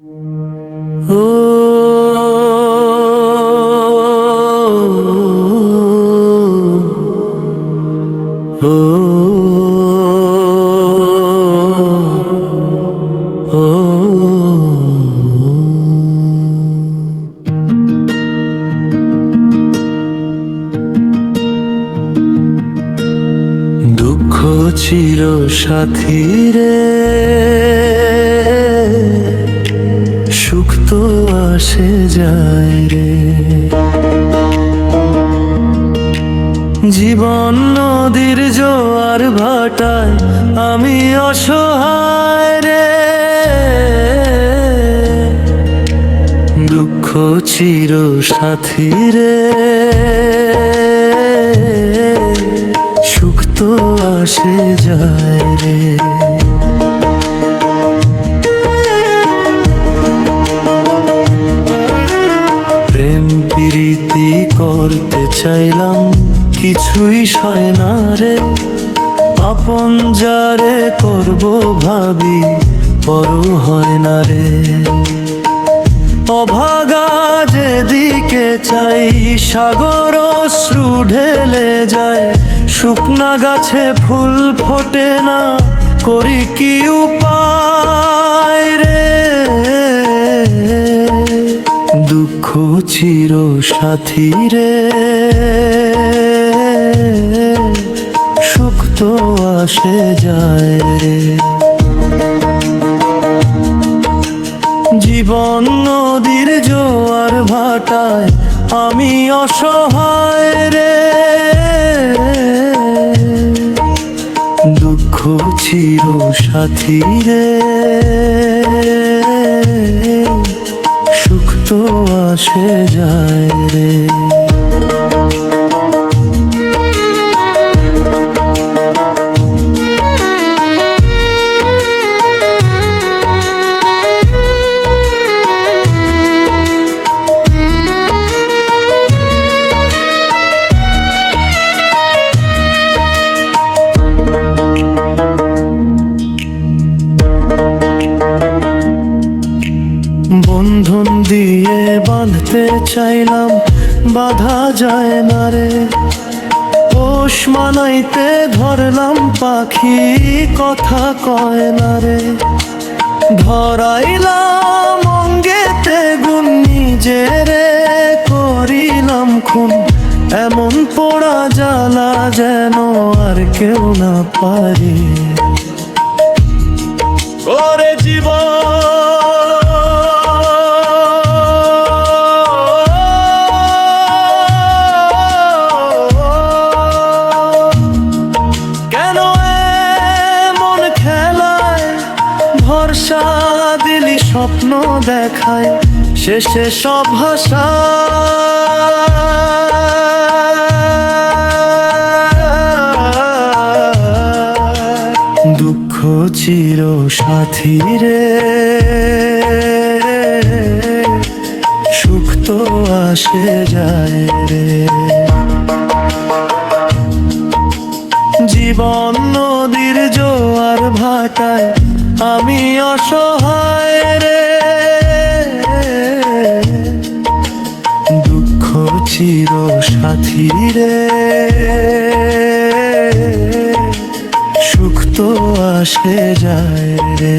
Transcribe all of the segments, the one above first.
দুঃখ চির সাথী রে, সুখ তো আসে যায় রে। জীবন নদীর জোয়ার ভাটায় আমি অসহায় রে। দুঃখ চির সাথী রে, সুখ তো আসে যায় রে। প্রেম প্রীতি করতে চাইলাম, কিছুই সয় না রে। আপন যারে করব ভাবি, পর হয় না রে। অভাগা যেদিকে চাই, সাগর অশ্রু ঢেলে যায়। শুকনা গাছে ফুল ফোটে না, করি কি উপায় রে। দুঃখ চির সাথী রে, সুখ তো আসে যায় রে। জীবন নদীর জোয়ার ভাটায় আমি অসহায় রে। দুঃখ চির সাথী রে, সুখ তো আসে যায় রে। বন্ধন দিয়ে বাঁধতে চাইলাম, বাঁধা যায় না রে। পোষ মানাইতে ধরলাম পাখি, কথা কয় না রে। ধরাইলাম অঙ্গেতে গুণ, নিজেরে করিলাম খুন। এমন পোড়া জ্বালা যেন আর কেউ না পারে। ওরে জীবন ভরসা দিলি, স্বপ্ন দেখায়, শেষে সব ভাষা। দুঃখ চির সাথী রে, সুখ তো আসে যায় রে। জীবন নদীর জোয়ার ভাটায় আমি অসহায় রে। দুঃখ চির সাথী রে, সুখ তো আসে যায় রে।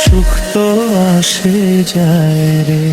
সুখ তো আসে যায় রে।